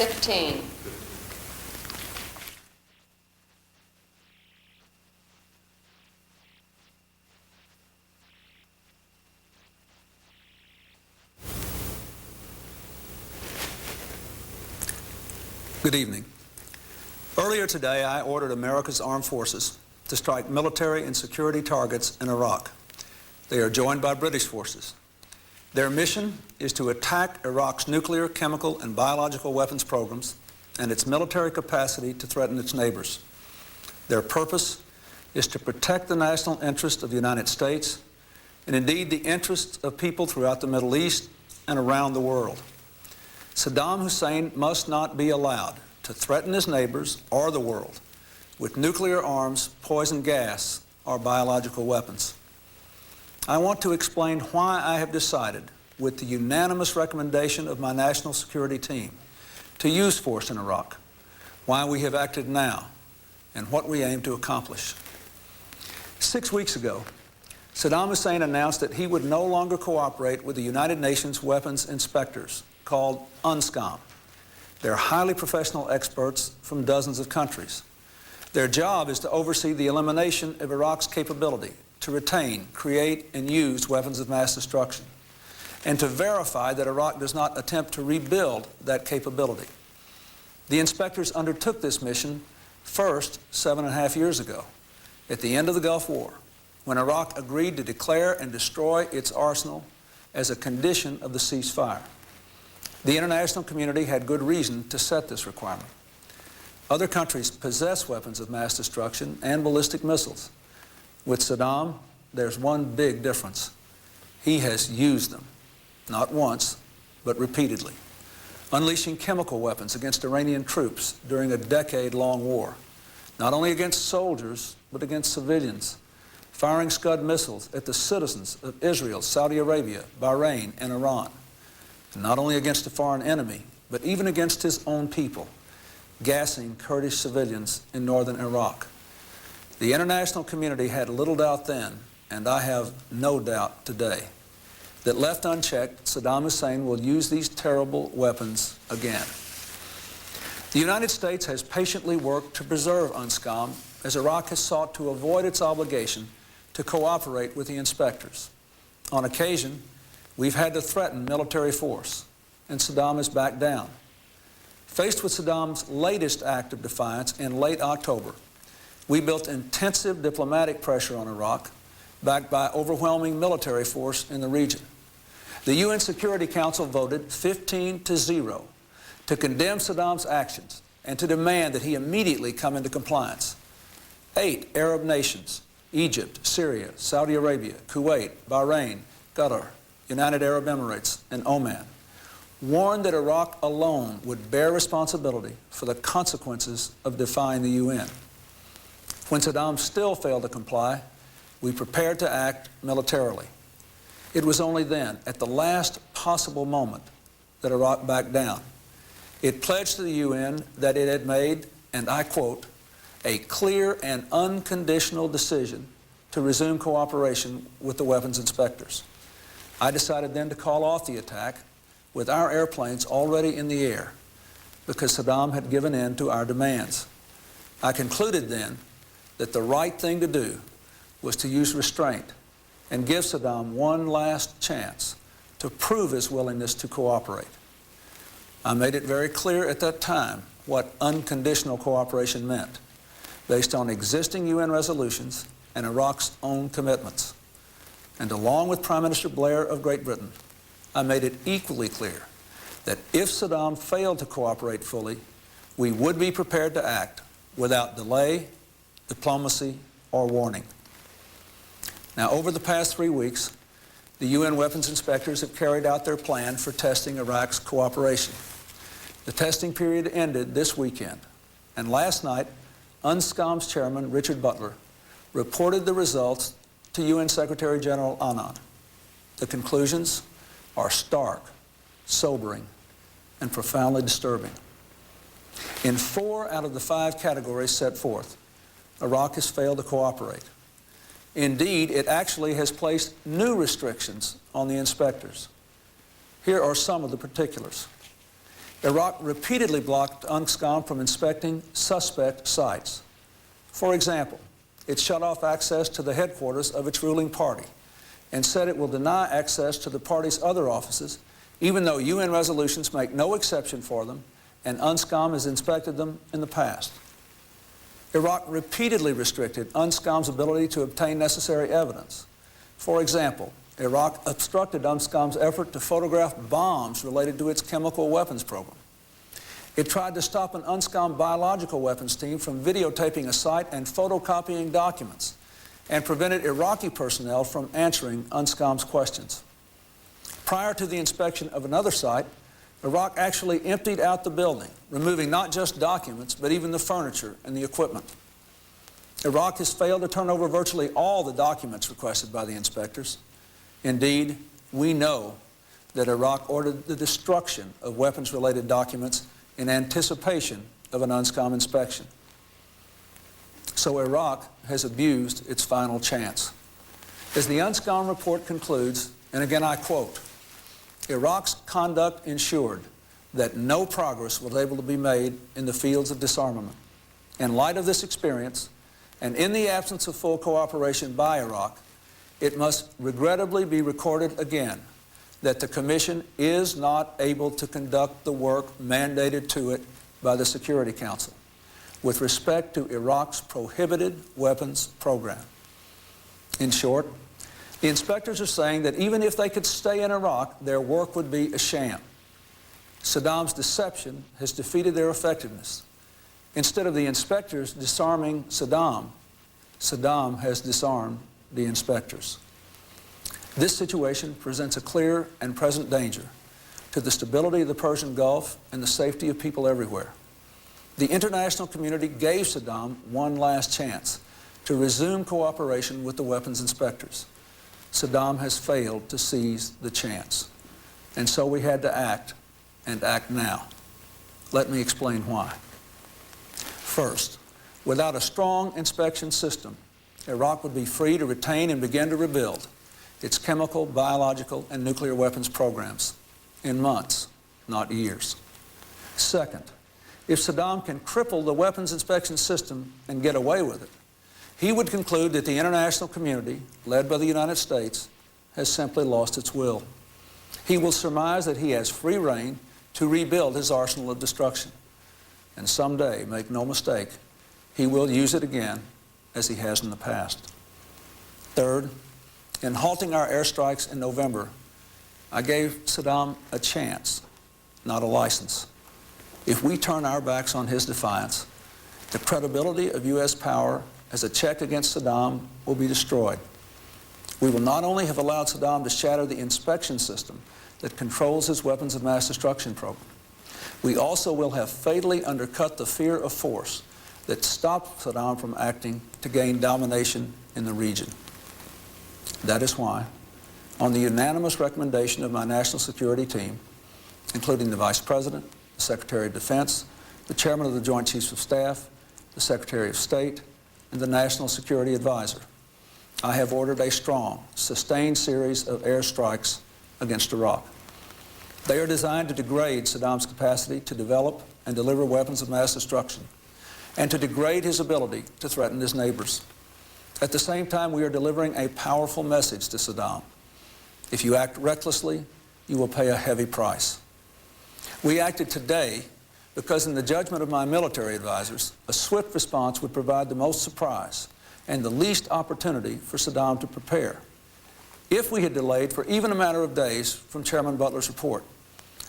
15. Good evening. Earlier today, I ordered America's armed forces to strike military and security targets in Iraq. They are joined by British forces. Their mission is to attack Iraq's nuclear, chemical, and biological weapons programs and its military capacity to threaten its neighbors. Their purpose is to protect the national interest of the United States and indeed the interests of people throughout the Middle East and around the world. Saddam Hussein must not be allowed to threaten his neighbors or the world with nuclear arms, poison gas, or biological weapons. I want to explain why I have decided, with the unanimous recommendation of my national security team, to use force in Iraq, why we have acted now, and what we aim to accomplish. 6 weeks ago, Saddam Hussein announced that he would no longer cooperate with the United Nations weapons inspectors, called UNSCOM. They're highly professional experts from dozens of countries. Their job is to oversee the elimination of Iraq's capability to retain, create, and use weapons of mass destruction, and to verify that Iraq does not attempt to rebuild that capability. The inspectors undertook this mission first 7.5 years ago, at the end of the Gulf War, when Iraq agreed to declare and destroy its arsenal as a condition of the ceasefire. The international community had good reason to set this requirement. Other countries possess weapons of mass destruction and ballistic missiles. With Saddam, there's one big difference. He has used them, not once, but repeatedly, unleashing chemical weapons against Iranian troops during a decade-long war, not only against soldiers, but against civilians, firing Scud missiles at the citizens of Israel, Saudi Arabia, Bahrain, and Iran. Not only against a foreign enemy, but even against his own people, gassing Kurdish civilians in northern Iraq. The international community had little doubt then, and I have no doubt today, that left unchecked, Saddam Hussein will use these terrible weapons again. The United States has patiently worked to preserve UNSCOM as Iraq has sought to avoid its obligation to cooperate with the inspectors. On occasion, we've had to threaten military force, and Saddam has backed down. Faced with Saddam's latest act of defiance in late October, we built intensive diplomatic pressure on Iraq, backed by overwhelming military force in the region. The UN Security Council voted 15-0 to condemn Saddam's actions and to demand that he immediately come into compliance. 8 Arab nations, Egypt, Syria, Saudi Arabia, Kuwait, Bahrain, Qatar, United Arab Emirates, and Oman, warned that Iraq alone would bear responsibility for the consequences of defying the UN. When Saddam still failed to comply, we prepared to act militarily. It was only then, at the last possible moment, that Iraq backed down. It pledged to the UN that it had made, and I quote, a clear and unconditional decision to resume cooperation with the weapons inspectors. I decided then to call off the attack with our airplanes already in the air because Saddam had given in to our demands. I concluded then that the right thing to do was to use restraint and give Saddam one last chance to prove his willingness to cooperate. I made it very clear at that time what unconditional cooperation meant, based on existing UN resolutions and Iraq's own commitments. And along with Prime Minister Blair of Great Britain, I made it equally clear that if Saddam failed to cooperate fully, we would be prepared to act without delay, diplomacy, or warning. Now, over the past 3 weeks, the UN weapons inspectors have carried out their plan for testing Iraq's cooperation. The testing period ended this weekend, and last night, UNSCOM's chairman, Richard Butler, reported the results to UN Secretary General Annan. The conclusions are stark, sobering, and profoundly disturbing. In 4 out of the 5 categories set forth, Iraq has failed to cooperate. Indeed, it actually has placed new restrictions on the inspectors. Here are some of the particulars. Iraq repeatedly blocked UNSCOM from inspecting suspect sites. For example, it shut off access to the headquarters of its ruling party and said it will deny access to the party's other offices, even though UN resolutions make no exception for them and UNSCOM has inspected them in the past. Iraq repeatedly restricted UNSCOM's ability to obtain necessary evidence. For example, Iraq obstructed UNSCOM's effort to photograph bombs related to its chemical weapons program. It tried to stop an UNSCOM biological weapons team from videotaping a site and photocopying documents, and prevented Iraqi personnel from answering UNSCOM's questions. Prior to the inspection of another site, Iraq actually emptied out the building, removing not just documents, but even the furniture and the equipment. Iraq has failed to turn over virtually all the documents requested by the inspectors. Indeed, we know that Iraq ordered the destruction of weapons-related documents in anticipation of an UNSCOM inspection. So Iraq has abused its final chance. As the UNSCOM report concludes, and again I quote, Iraq's conduct ensured that no progress was able to be made in the fields of disarmament. In light of this experience, and in the absence of full cooperation by Iraq, it must regrettably be recorded again that the Commission is not able to conduct the work mandated to it by the Security Council with respect to Iraq's prohibited weapons program. In short, the inspectors are saying that even if they could stay in Iraq, their work would be a sham. Saddam's deception has defeated their effectiveness. Instead of the inspectors disarming Saddam, Saddam has disarmed the inspectors. This situation presents a clear and present danger to the stability of the Persian Gulf and the safety of people everywhere. The international community gave Saddam one last chance to resume cooperation with the weapons inspectors. Saddam has failed to seize the chance, and so we had to act, and act now. Let me explain why. First, without a strong inspection system, Iraq would be free to retain and begin to rebuild its chemical, biological, and nuclear weapons programs in months, not years. Second, if Saddam can cripple the weapons inspection system and get away with it, he would conclude that the international community, led by the United States, has simply lost its will. He will surmise that he has free rein to rebuild his arsenal of destruction. And someday, make no mistake, he will use it again as he has in the past. Third, in halting our airstrikes in November, I gave Saddam a chance, not a license. If we turn our backs on his defiance, the credibility of U.S. power as a check against Saddam will be destroyed. We will not only have allowed Saddam to shatter the inspection system that controls his weapons of mass destruction program, we also will have fatally undercut the fear of force that stopped Saddam from acting to gain domination in the region. That is why, on the unanimous recommendation of my national security team, including the Vice President, the Secretary of Defense, the Chairman of the Joint Chiefs of Staff, the Secretary of State, and the National Security Advisor, I have ordered a strong, sustained series of airstrikes against Iraq. They are designed to degrade Saddam's capacity to develop and deliver weapons of mass destruction, and to degrade his ability to threaten his neighbors. At the same time, we are delivering a powerful message to Saddam. If you act recklessly, you will pay a heavy price. We acted today because in the judgment of my military advisors, a swift response would provide the most surprise and the least opportunity for Saddam to prepare. If we had delayed for even a matter of days from Chairman Butler's report,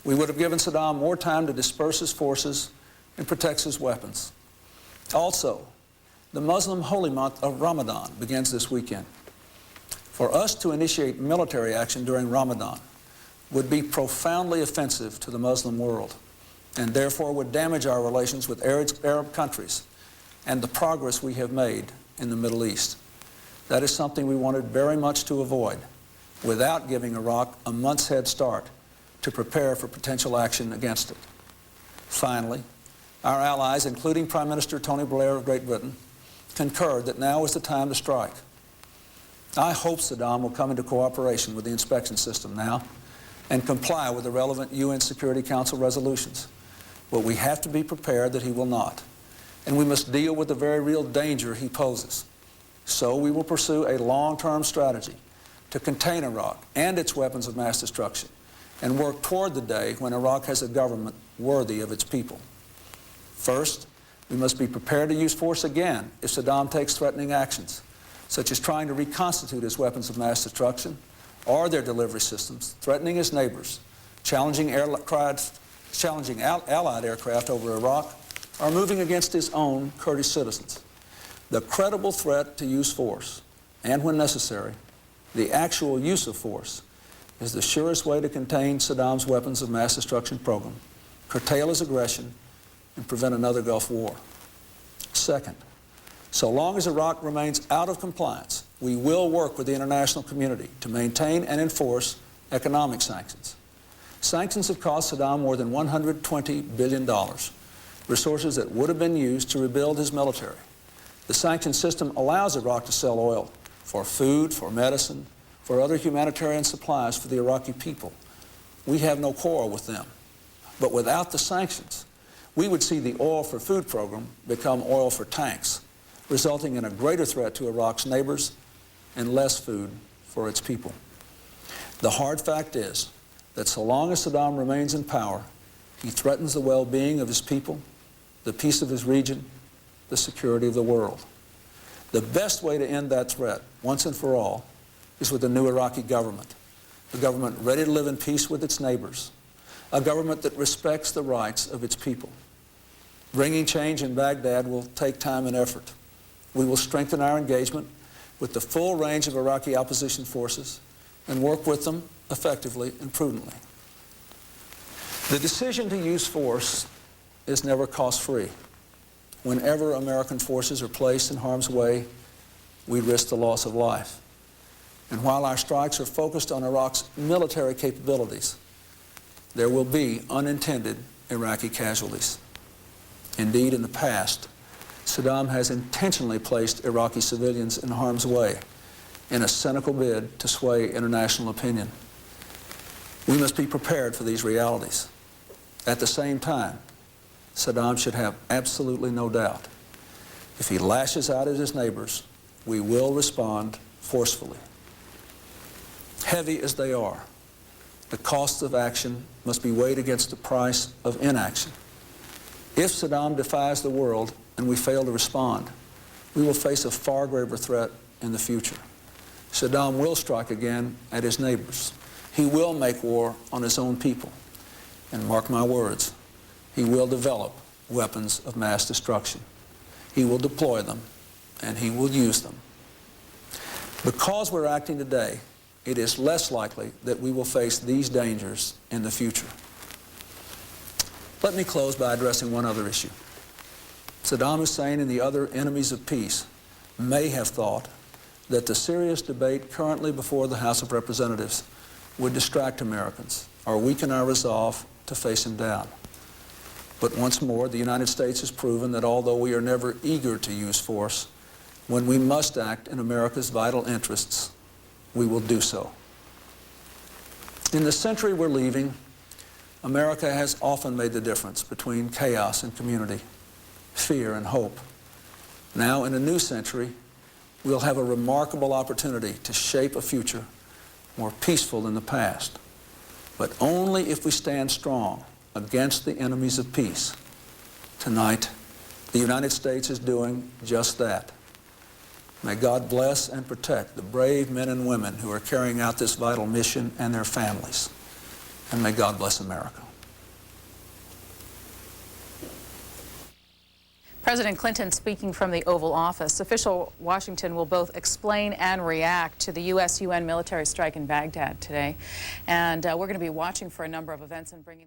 we would have given Saddam more time to disperse his forces and protect his weapons. Also, the Muslim holy month of Ramadan begins this weekend. For us to initiate military action during Ramadan would be profoundly offensive to the Muslim world, and therefore would damage our relations with Arab countries and the progress we have made in the Middle East. That is something we wanted very much to avoid, without giving Iraq a month's head start to prepare for potential action against it. Finally, our allies, including Prime Minister Tony Blair of Great Britain, concurred that now is the time to strike. I hope Saddam will come into cooperation with the inspection system now and comply with the relevant UN Security Council resolutions but we have to be prepared that he will not. And we must deal with the very real danger he poses. So we will pursue a long-term strategy to contain Iraq and its weapons of mass destruction and work toward the day when Iraq has a government worthy of its people. First, we must be prepared to use force again if Saddam takes threatening actions, such as trying to reconstitute his weapons of mass destruction or their delivery systems, threatening his neighbors, challenging Allied aircraft over Iraq, or moving against his own Kurdish citizens. The credible threat to use force, and when necessary, the actual use of force, is the surest way to contain Saddam's weapons of mass destruction program, curtail his aggression, and prevent another Gulf War. Second, so long as Iraq remains out of compliance, we will work with the international community to maintain and enforce economic sanctions. Sanctions have cost Saddam more than $120 billion, resources that would have been used to rebuild his military. The sanction system allows Iraq to sell oil for food, for medicine, for other humanitarian supplies for the Iraqi people. We have no quarrel with them. But without the sanctions, we would see the oil for food program become oil for tanks, resulting in a greater threat to Iraq's neighbors and less food for its people. The hard fact is that so long as Saddam remains in power, he threatens the well-being of his people, the peace of his region, the security of the world. The best way to end that threat, once and for all, is with a new Iraqi government, a government ready to live in peace with its neighbors, a government that respects the rights of its people. Bringing change in Baghdad will take time and effort. We will strengthen our engagement with the full range of Iraqi opposition forces and work with them effectively and prudently. The decision to use force is never cost-free. Whenever American forces are placed in harm's way, we risk the loss of life. And while our strikes are focused on Iraq's military capabilities, there will be unintended Iraqi casualties. Indeed, in the past, Saddam has intentionally placed Iraqi civilians in harm's way in a cynical bid to sway international opinion. We must be prepared for these realities. At the same time, Saddam should have absolutely no doubt. If he lashes out at his neighbors, we will respond forcefully. Heavy as they are, the costs of action must be weighed against the price of inaction. If Saddam defies the world and we fail to respond, we will face a far greater threat in the future. Saddam will strike again at his neighbors. He will make war on his own people. And mark my words, he will develop weapons of mass destruction. He will deploy them, and he will use them. Because we're acting today, it is less likely that we will face these dangers in the future. Let me close by addressing one other issue. Saddam Hussein and the other enemies of peace may have thought that the serious debate currently before the House of Representatives would distract Americans or weaken our resolve to face him down. But once more, the United States has proven that although we are never eager to use force, when we must act in America's vital interests, we will do so. In the century we're leaving, America has often made the difference between chaos and community, fear and hope. Now, in a new century, we'll have a remarkable opportunity to shape a future more peaceful than the past, but only if we stand strong against the enemies of peace. Tonight, the United States is doing just that. May God bless and protect the brave men and women who are carrying out this vital mission and their families. And may God bless America. President Clinton speaking from the Oval Office. Official Washington will both explain and react to the U.S.-UN military strike in Baghdad today. And we're going to be watching for a number of events and bringing